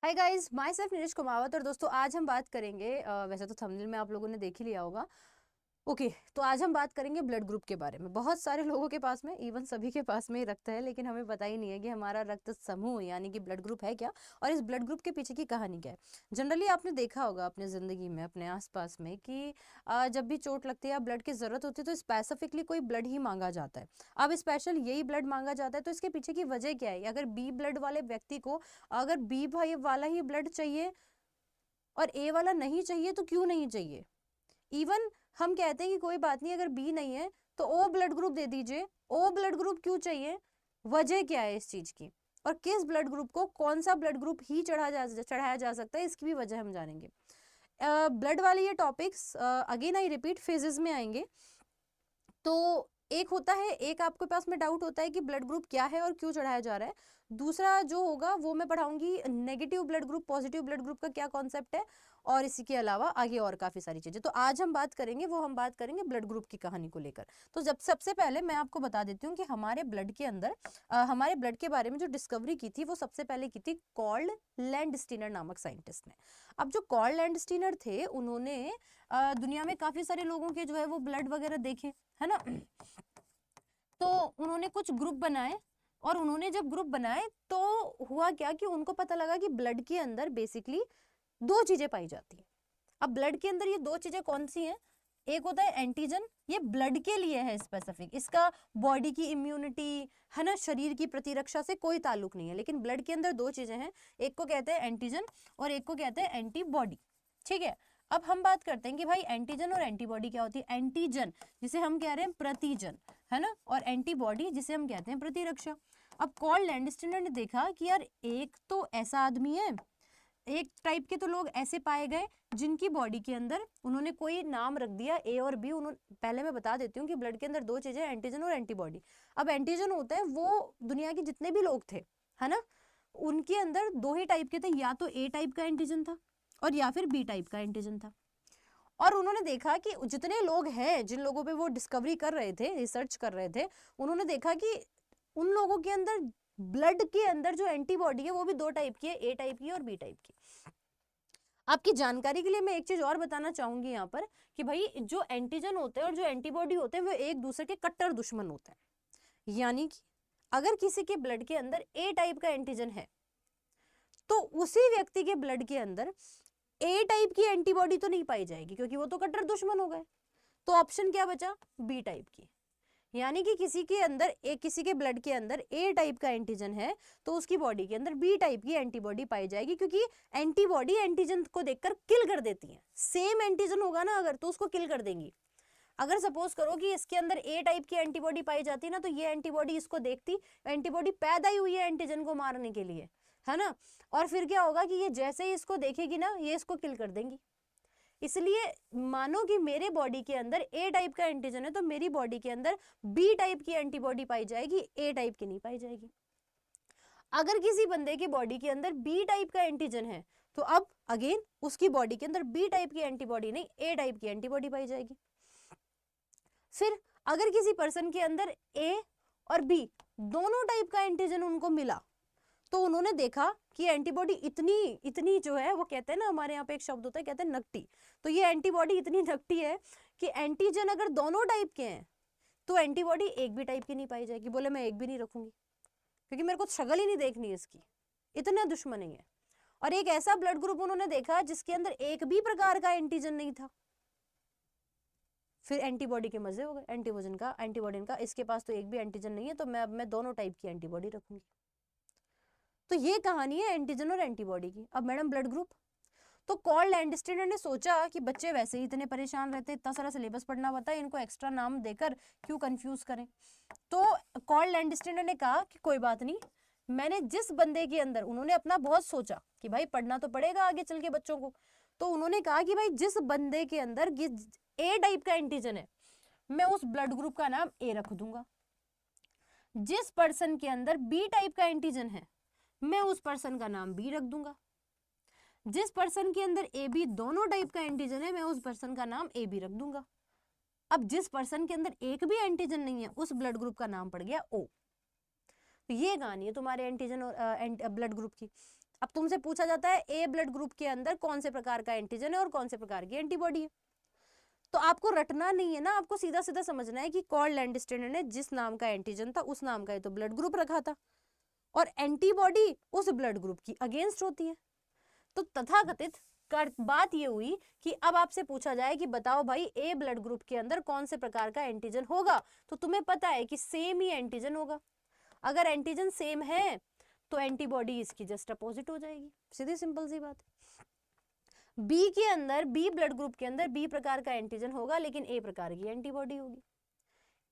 Hi guys, my self Neeraj Kumawat. और दोस्तों आज हम बात करेंगे वैसे तो थंबनेल में आप लोगों ने देख ही लिया होगा। ओके, तो आज हम बात करेंगे ब्लड ग्रुप के बारे में। बहुत सारे लोगों के पास में, इवन सभी के पास में ही रक्त है, लेकिन हमें पता ही नहीं है कि हमारा रक्त समूह यानी कि ब्लड ग्रुप है क्या, और इस ब्लड ग्रुप के पीछे की कहानी क्या है। जनरली आपने देखा होगा अपने ज़िंदगी में, अपने आसपास में कि जब भी चोट लगती है या ब्लड की ज़रूरत होती है तो स्पेसिफिकली कोई ब्लड ही मांगा जाता है। अब स्पेशल यही ब्लड मांगा जाता है, तो इसके पीछे की वजह क्या है। अगर बी ब्लड वाले व्यक्ति को अगर बी भाई वाला ही ब्लड चाहिए और ए वाला नहीं चाहिए, तो क्यों नहीं चाहिए। इवन हम कहते हैं कि कोई बात नहीं, अगर बी नहीं है तो ओ ब्लड ग्रुप दे दीजिए। ओ ब्लड ग्रुप क्यों चाहिए, वजह क्या है इस चीज की, और किस ब्लड ग्रुप को कौन सा ब्लड ग्रुप ही चढ़ाया जा सकता है, इसकी भी वजह हम जानेंगे। ब्लड वाले ये topics again I repeat phases में आएंगे। तो एक होता है, एक आपके पास में डाउट होता है कि ब्लड ग्रुप क्या है और क्यों चढ़ाया जा रहा है। दूसरा जो होगा वो मैं पढ़ाऊंगी negative blood group, positive blood group का क्या कॉन्सेप्ट है, और इसी के अलावा आगे और काफ़ी सारी चीज़ें। तो आज हम बात करेंगे, वो हम बात करेंगे ब्लड ग्रुप की कहानी को लेकर। तो जब सबसे पहले मैं आपको बता देती हूँ कि हमारे ब्लड के अंदर हमारे ब्लड के बारे में जो डिस्कवरी की थी वो सबसे पहले की थी कॉल्ड लैंडस्टीनर नामक साइंटिस्ट ने। अब जो कॉल्ड लैंडस्टीनर थे, उन्होंने दुनिया में काफ़ी सारे लोगों के जो है वो ब्लड वगैरह देखे, है ना। तो उन्होंने कुछ ग्रुप बनाए, और उन्होंने जब ग्रुप बनाए तो हुआ क्या कि उनको पता लगा कि ब्लड के अंदर बेसिकली दो चीजें पाई जाती हैं। अब ब्लड के अंदर ये दो चीजें कौन सी हैं। एक होता है एंटीजन, ये ब्लड के लिए है स्पेसिफिक, इसका बॉडी की इम्यूनिटी, है ना, शरीर की प्रतिरक्षा से कोई ताल्लुक नहीं है। लेकिन ब्लड के अंदर दो चीजें हैं, एक को कहते हैं एंटीजन और एक को कहते हैं एंटीबॉडी। ठीक है, अब हम बात करते हैं कि भाई एंटीजन और एंटीबॉडी क्या होती है। एंटीजन जिसे हम कह रहे हैं प्रतिजन, है ना, और एंटीबॉडी जिसे हम कहते हैं प्रतिरक्षा। अब कॉल लैंडस्टीनर ने देखा कि यार एक तो ऐसा आदमी है, एक टाइप के तो लोग ऐसे पाए गए जिनकी बॉडी के अंदर उन्होंने कोई नाम रख दिया ए और बी। उन्होंने, पहले मैं बता देती हूँ कि ब्लड के अंदर दो चीजें, एंटीजन और एंटीबॉडी। अब एंटीजन होता है वो दुनिया के जितने भी लोग थे, है ना, उनके अंदर दो ही टाइप के थे, या तो ए टाइप का एंटीजन था और या फिर बी टाइप का एंटीजन था। और उन्होंने देखा कि जितने लोग हैं, जिन लोगों पे वो डिस्कवरी कर रहे थे, रिसर्च कर रहे थे, उन्होंने देखा कि उन लोगों के अंदर ब्लड के अंदर जो एंटीबॉडी है वो भी दो टाइप की है, ए टाइप की और बी टाइप की। आपकी जानकारी के लिए मैं एक चीज और बताना चाहूंगी यहाँ पर कि भाई जो एंटीजन होते हैं और जो एंटीबॉडी होते हैं वो एक दूसरे के कट्टर दुश्मन होते हैं। यानी कि अगर किसी के ब्लड के अंदर ए टाइप का एंटीजन है तो उसी व्यक्ति के ब्लड के अंदर ए टाइप की एंटीबॉडी तो नहीं पाई जाएगी, क्योंकि वो तो कट्टर दुश्मन हो गए। तो ऑप्शन क्या बचा, बी टाइप की। यानी कि किसी के अंदर किसी के ब्लड के अंदर ए टाइप का एंटीजन है तो उसकी बॉडी के अंदर बी टाइप की एंटीबॉडी पाई जाएगी, क्योंकि एंटीबॉडी एंटीजन को देखकर किल कर देती है। सेम एंटीजन होगा ना अगर, तो उसको किल कर देंगी। अगर सपोज करो कि इसके अंदर ए टाइप की एंटीबॉडी पाई जाती ना, तो ये एंटीबॉडी इसको देखती, एंटीबॉडी पैदा ही हुई है एंटीजन को मारने के लिए, है ना। और फिर क्या होगा कि ये जैसे ही इसको देखेगी ना, ये इसको किल कर देंगी। इसलिए मानो कि मेरे बॉडी के अंदर ए टाइप का एंटीजन है तो मेरी बॉडी के अंदर बी टाइप की एंटीबॉडी पाई जाएगी, ए टाइप की नहीं पाई जाएगी। अगर किसी बंदे की बॉडी के अंदर बी टाइप का एंटीजन है तो अब अगेन उसकी बॉडी के अंदर बी टाइप की एंटीबॉडी नहीं, ए टाइप की एंटीबॉडी पाई जाएगी। फिर अगर किसी पर्सन के अंदर ए और बी दोनों टाइप का एंटीजन उनको मिला तो उन्होंने देखा कि एंटीबॉडी इतनी इतनी जो है, वो कहते हैं ना, हमारे यहाँ पे एक शब्द होता है, कहते हैं नकटी। तो ये एंटीबॉडी इतनी नकटी है कि एंटीजन अगर दोनों टाइप के हैं तो एंटीबॉडी एक भी टाइप की नहीं पाई जाएगी। बोले मैं एक भी नहीं रखूंगी क्योंकि मेरे को शक्ल ही नहीं देखनी इसकी, इतना दुश्मन ही है। और एक ऐसा ब्लड ग्रुप उन्होंने देखा जिसके अंदर एक भी प्रकार का एंटीजन नहीं था। फिर एंटीबॉडी के मजे हो गए, एंटीबॉडी का इसके पास तो एक भी एंटीजन नहीं है, तो मैं दोनों टाइप की एंटीबॉडी रखूंगी। तो ये कहानी है एंटीजन और एंटीबॉडी की। अब मैडम ब्लड ग्रुप, तो कॉल लैंडस्टीनर ने सोचा कि बच्चे वैसे ही इतने परेशान रहते, इतना सारा सिलेबस पढ़ना पड़ता है, इनको एक्स्ट्रा नाम देकर क्यों कंफ्यूज करें। तो कॉल लैंडस्टीनर ने कहा कि कोई बात नहीं, मैंने जिस बंदे के अंदर, उन्होंने अपना बहुत सोचा कि भाई पढ़ना तो पड़ेगा आगे चल के बच्चों को, तो उन्होंने कहा कि भाई जिस बंदे के अंदर ए टाइप का एंटीजन है मैं उस ब्लड ग्रुप का नाम ए रख दूंगा। जिस पर्सन के अंदर बी टाइप का एंटीजन है मैं उस पर्सन का नाम बी रख दूंगा। जिस पर्सन के अंदर ए बी दोनों टाइप का एंटीजन है मैं उस पर्सन का नाम ए बी रख दूंगा। अब जिस पर्सन के अंदर एक भी एंटीजन नहीं है उस ब्लड ग्रुप का नाम पड़ गया ओ। तो ये कहानी है तुम्हारे एंटीजन और ब्लड ग्रुप की। अब तुमसे पूछा जाता है ए ब्लड ग्रुप के अंदर कौन से प्रकार का एंटीजन है और कौन से प्रकार की एंटीबॉडी है, तो आपको रटना नहीं है ना, आपको सीधा सीधा समझना है कि कार्ल लैंडस्टेनर ने जिस नाम का एंटीजन था उस नाम का ये तो ब्लड ग्रुप रखा था, और एंटीबॉडी उस ब्लड ग्रुप की अगेंस्ट होती है। तो तथाकथित बात ये हुई कि अब आपसे पूछा जाए कि बताओ भाई ए ब्लड ग्रुप के अंदर कौन से प्रकार का एंटीजन होगा, तो तुम्हें पता है कि सेम ही एंटीजन होगा। अगर एंटीजन सेम है तो एंटीबॉडी इसकी जस्ट अपोजिट हो जाएगी, सीधी सिंपल सी बात है। बी के अंदर, बी ब्लड ग्रुप के अंदर बी प्रकार का एंटीजन होगा लेकिन ए प्रकार की एंटीबॉडी होगी।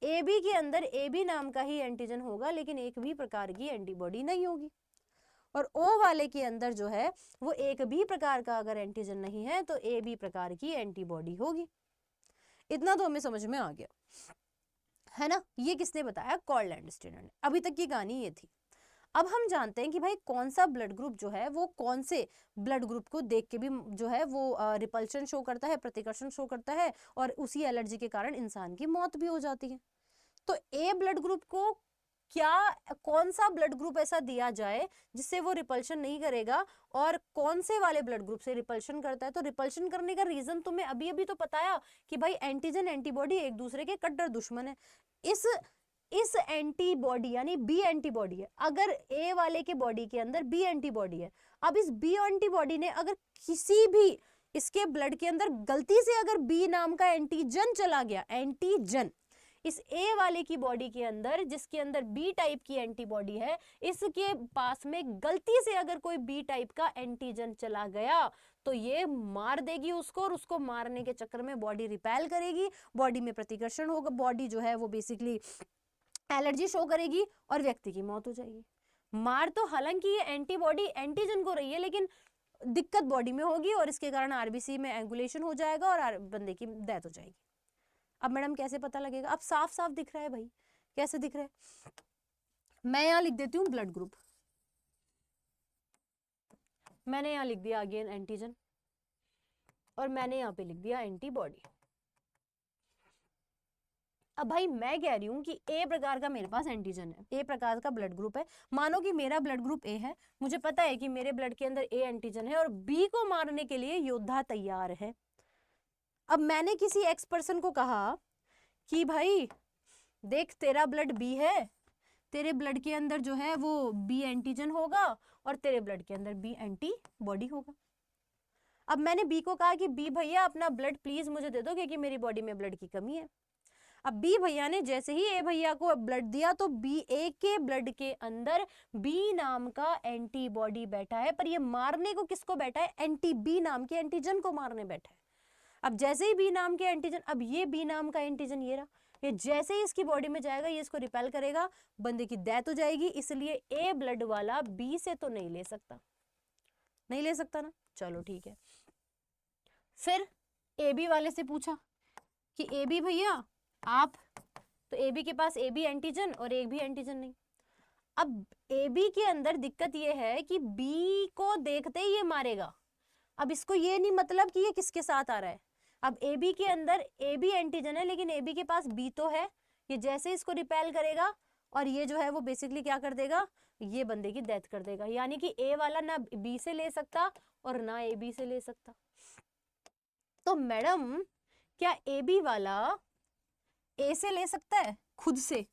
ए बी के अंदर ए बी नाम का ही एंटीजन होगा लेकिन एक भी प्रकार की एंटीबॉडी नहीं होगी। और ओ वाले के अंदर जो है वो एक भी प्रकार का अगर एंटीजन नहीं है तो ए बी प्रकार की एंटीबॉडी होगी। इतना तो हमें समझ में आ गया है ना। ये किसने बताया? कार्ल लैंडस्टेनर ने। अभी तक की कहानी ये थी। अब हम जानते हैं कि भाई कौन सा ब्लड ग्रुप जो है वो कौन से ब्लड ग्रुप को देख के भी जो है वो रिपल्शन शो करता है, प्रतिकर्षण शो करता है, और उसी एलर्जी के कारण इंसान की मौत भी हो जाती है। तो ए ब्लड ग्रुप को क्या, कौन सा ब्लड ग्रुप ऐसा दिया जाए जिससे वो रिपल्शन नहीं करेगा, और कौन से वाले ब्लड ग्रुप से रिपल्शन करता है? तो रिपल्शन करने का रीजन तुम्हें अभी अभी तो बताया कि भाई एंटीजन एंटीबॉडी एक दूसरे के कट्टर दुश्मन है। इस एंटीबॉडी यानी बी एंटीबॉडी है, अगर ए वाले के बॉडी के अंदर बी एंटीबॉडी है, अब इस बी एंटीबॉडी ने अगर किसी भी इसके ब्लड के अंदर गलती से अगर बी नाम का एंटीजन चला गया, एंटीजन इस ए वाले की बॉडी के अंदर जिसके अंदर बी टाइप की एंटीबॉडी है, इसके पास में गलती से अगर कोई बी टाइप का एंटीजन चला गया तो ये मार देगी उसको, और उसको मारने के चक्कर में बॉडी रिपेल करेगी, बॉडी में प्रतिकर्षण होगा, बॉडी जो है वो बेसिकली एलर्जी शो करेगी और व्यक्ति की मौत हो जाएगी। मार तो हालांकि ये एंटीबॉडी एंटीजन को रही है लेकिन दिक्कत बॉडी में होगी और इसके कारण आरबीसी में एंगुलेशन हो जाएगा और बंदे की डेथ हो जाएगी। अब मैडम कैसे पता लगेगा? अब साफ साफ दिख रहा है भाई। कैसे दिख रहा है? मैं यहां लिख देती हूँ ब्लड ग्रुप, मैंने यहां लिख दिया अगेन एंटीजन, और मैंने यहां पे लिख दिया एंटीबॉडी। अब भाई मैं कह रही हूँ कि ए प्रकार का मेरे पास एंटीजन है, ए प्रकार का ब्लड ग्रुप है। मानो कि मेरा ब्लड ग्रुप ए है, मुझे पता है कि मेरे ब्लड के अंदर ए एंटीजन है और बी को मारने के लिए योद्धा तैयार है। अब मैंने किसी एक्स पर्सन को कहा कि भाई देख तेरा ब्लड बी है, तेरे ब्लड के अंदर जो है वो बी एंटीजन होगा और तेरे ब्लड के अंदर बी एंटीबॉडी होगा। अब मैंने बी को कहा कि बी भैया अपना ब्लड प्लीज मुझे दे दो क्योंकि मेरी बॉडी में ब्लड की कमी है। अब बी भैया ने जैसे ही ए भैया को ब्लड दिया तो बी ए के ब्लड के अंदर बी नाम का एंटीबॉडी बैठा है, पर ये मारने को किसको बैठा है? एंटी बी नाम के एंटीजन को मारने बैठा है। अब जैसे ही बी नाम के एंटीजन, अब ये बी नाम का एंटीजन ये रहा, ये जैसे ही इसकी बॉडी में जाएगा ये इसको रिपेल करेगा, बंदे की डेथ हो जाएगी। इसलिए ए ब्लड वाला बी से तो नहीं ले सकता, नहीं ले सकता ना। चलो ठीक है। फिर ए बी वाले से पूछा कि ए बी भैया आप, तो ए बी के पास ए बी एंटीजन और एक भी एंटीजन नहीं। अब ए बी के अंदर दिक्कत ये है कि बी को देखते ही ये मारेगा। अब इसको ये नहीं मतलब कि ये किसके साथ आ रहा है। अब ए बी के अंदर ए बी एंटीजन है लेकिन ए बी के पास बी तो है, ये जैसे इसको रिपेल करेगा और ये जो है वो बेसिकली क्या कर देगा, ये बंदे की डेथ कर देगा। यानी कि ए वाला ना बी से ले सकता और ना ए बी से ले सकता। तो मैडम क्या ए बी वाला ए से ले सकता है खुद से?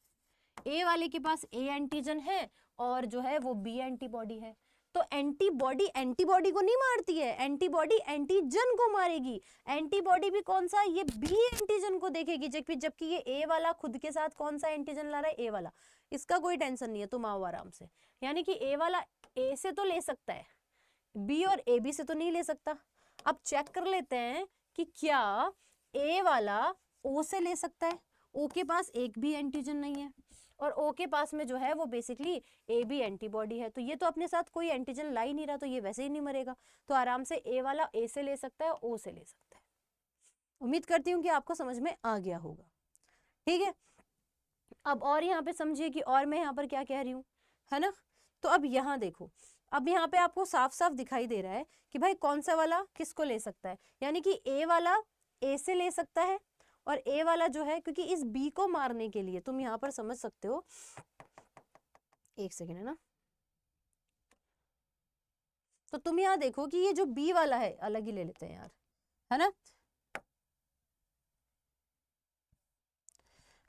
ए वाले के पास ए एंटीजन है और जो है वो बी एंटीबॉडी है, तो एंटीबॉडी एंटीबॉडी को नहीं मारती है, एंटीबॉडी एंटीजन को मारेगी। एंटीबॉडी भी कौन सा? ये बी एंटीजन को देखेगी, जबकि ये ए वाला खुद के साथ कौन सा एंटीजन ला रहा है? ए वाला। इसका कोई टेंशन नहीं है, तुम आओ आराम से। यानी कि ए वाला ए से तो ले सकता है, बी और ए बी से तो नहीं ले सकता। अब चेक कर लेते हैं कि क्या ए वाला ओ से ले सकता है। ओ के पास एक भी एंटीजन नहीं है और ओ के पास में जो है वो बेसिकली ए बी एंटीबॉडी है, तो ये तो अपने साथ कोई एंटीजन ला ही नहीं रहा, तो ये वैसे ही नहीं मरेगा। तो आराम से ए वाला ए से ले सकता है, ओ से ले सकता है। उम्मीद करती हूँ कि आपको समझ में आ गया होगा। ठीक है, अब और यहाँ पे समझिए कि और मैं यहाँ पर क्या कह रही हूँ, है ना। तो अब यहाँ देखो, अब यहाँ पे आपको साफ साफ दिखाई दे रहा है कि भाई कौन सा वाला किसको ले सकता है। यानी कि ए वाला ए से ले सकता है और ए वाला जो है, क्योंकि इस बी को मारने के लिए तुम यहाँ पर समझ सकते हो, एक सेकेंड है ना, तो तुम यहाँ देखो कि ये जो बी वाला है, अलग ही ले लेते हैं यार, है ना।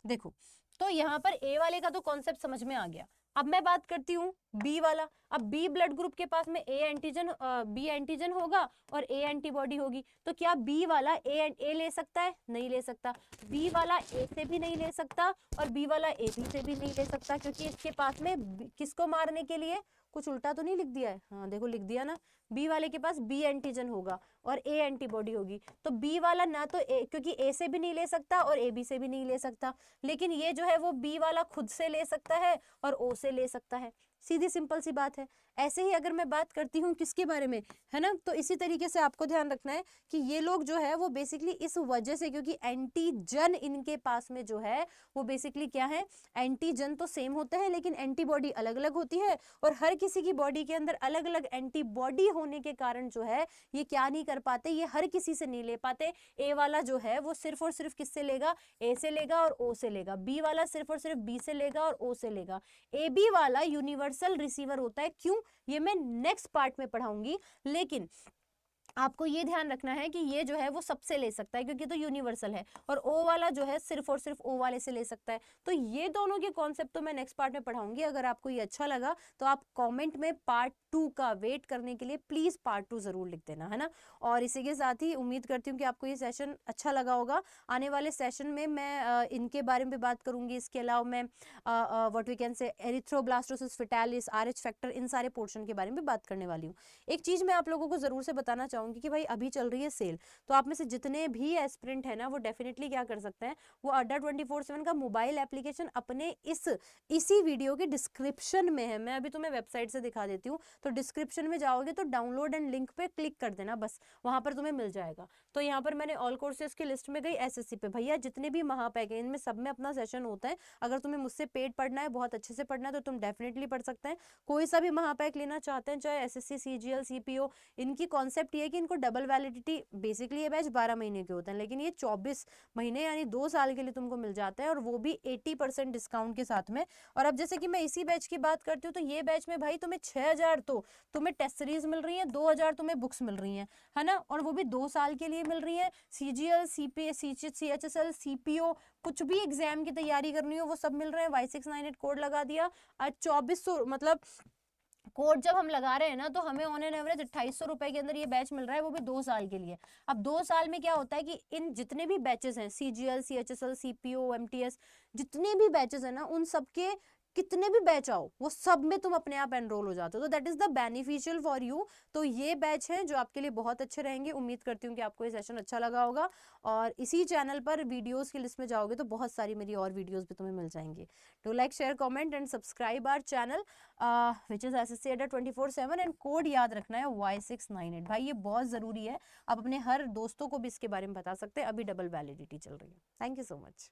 देखो, तो यहाँ पर ए वाले का तो कॉन्सेप्ट समझ में आ गया। अब मैं बात करती हूँ बी वाला। अब बी ब्लड ग्रुप के पास में बी एंटीजन होगा और ए एंटीबॉडी होगी, तो क्या बी वाला ए ले सकता है? नहीं ले सकता। बी वाला ए से भी नहीं ले सकता और बी वाला ए बी से भी नहीं ले सकता, क्योंकि इसके पास में किसको मारने के लिए, कुछ उल्टा तो नहीं लिख दिया है, हाँ देखो लिख दिया ना, बी वाले के पास बी एंटीजन होगा और ए एंटीबॉडी होगी, तो बी वाला ना तो क्योंकि ए से भी नहीं ले सकता और ए बी से भी नहीं ले सकता, लेकिन ये जो है वो बी वाला खुद से ले सकता है और ओ से ले सकता है। सीधी सिंपल सी बात है। ऐसे ही अगर मैं बात करती हूँ किसके बारे में, है ना, तो इसी तरीके से आपको ध्यान रखना है कि ये लोग जो है वो बेसिकली इस वजह से, क्योंकि एंटीजन इनके पास में जो है वो बेसिकली क्या है, एंटीजन तो सेम होते हैं लेकिन एंटीबॉडी अलग अलग होती है, और हर किसी की बॉडी के अंदर अलग अलग एंटीबॉडी होने के कारण जो है ये क्या नहीं कर पाते, ये हर किसी से नहीं ले पाते। ए वाला जो है वो सिर्फ और सिर्फ किससे लेगा, ए से लेगा और ओ से लेगा। बी वाला सिर्फ और सिर्फ बी से लेगा और ओ से लेगा। ए बी वाला यूनिवर्सल रिसीवर होता है। क्यों, ये मैं नेक्स्ट पार्ट में पढ़ाऊंगी, लेकिन आपको ये ध्यान रखना है कि ये जो है वो सबसे ले सकता है क्योंकि तो यूनिवर्सल है, और ओ वाला जो है सिर्फ और सिर्फ ओ वाले से ले सकता है। तो ये दोनों के कॉन्सेप्ट तो मैं नेक्स्ट पार्ट में पढ़ाऊंगी। अगर आपको ये अच्छा लगा तो आप कमेंट में पार्ट 2 का वेट करने के लिए प्लीज पार्ट 2 जरूर लिख देना, है ना। और इसी के साथ ही उम्मीद करती हूँ कि आपको ये सेशन अच्छा लगा होगा। आने वाले सेशन में मैं इनके बारे में बात करूंगी, इसके अलावा मैं what we can say erythroblastosis fetalis, RH factor, इन सारे पोर्शन के बारे में बात करने वाली हूँ। एक चीज मैं आप लोगों को जरूर से बताना चाहूंगी कि भाई अभी चल रही है सेल, तो आप में से जितने भी एस्पिरेंट है ना वो डेफिनेटली क्या कर सकते हैं, वो अड्डा 24/7 का मोबाइल एप्लीकेशन अपने इसी वीडियो के डिस्क्रिप्शन में है। मैं अभी तुम्हें वेबसाइट से दिखा देती हूँ, तो डिस्क्रिप्शन में जाओगे तो डाउनलोड एंड लिंक पे क्लिक कर देना, बस वहां पर तुम्हें मिल जाएगा। तो यहाँ पर मैंने ऑल कोर्सेज की लिस्ट में गई SSC पे, भैया जितने भी महापैक है इनमें सब में अपना सेशन होता है। अगर तुम्हें मुझसे पेड पढ़ना है, बहुत अच्छे से पढ़ना है, तो तुम डेफिनेटली पढ़ सकते हैं। कोई सा भी महापैक लेना चाहते हैं, चाहे SSC CGL CPO, इनकी कॉन्सेप्ट ये है कि इनको डबल वैलिडिटी, बेसिकली ये बैच 12 महीने के होते हैं, लेकिन ये 24 महीने यानी 2 साल के लिए तुमको मिल जाता है, और वो भी 80% डिस्काउंट के साथ में। और अब जैसे कि मैं इसी बैच की बात करती हूँ, तो ये बैच में भाई तुम्हें 6000 तो तुम्हें टेस्ट सीरीज मिल रही है, 2000 तुम्हें बुक्स मिल रही हैं, है ना, और वो भी 2 साल के लिए मिल रही है। CGL CHSL CPO, कुछ भी एग्जाम की तैयारी करनी हो वो सब मिल रहे हैं। Y698 कोड लगा दिया, आज 2400, मतलब कोड जब हम लगा रहे हैं ना तो हमें ऑन एन एवरेज 2800 रुपए के अंदर ये बैच मिल रहा है, वो भी 2 साल के लिए। अब 2 साल में क्या होता है कि इन जितने भी बैचेस हैं, CGL CHSL CPO MTS, जितने भी बैचेस हैं ना, उन सबके कितने भी बैच आओ वो सब में तुम अपने आप एनरोल हो जाते हो, तो that is the beneficial for you. तो ये बैच है जो आपके लिए बहुत अच्छे रहेंगे। उम्मीद करती हूँ कि आपको ये सेशन अच्छा लगा होगा, और इसी चैनल पर वीडियोस की लिस्ट में जाओगे तो बहुत सारी मेरी और वीडियोस भी तुम्हें मिल जाएंगी। To like share comment and subscribe our channel which is SSC Adda 24/7, and code याद रखना है Y698। भाई ये बहुत जरूरी है, आप अपने हर दोस्तों को भी इसके बारे में बता सकते हैं, अभी डबल वैलिडिटी चल रही है। Thank you so much.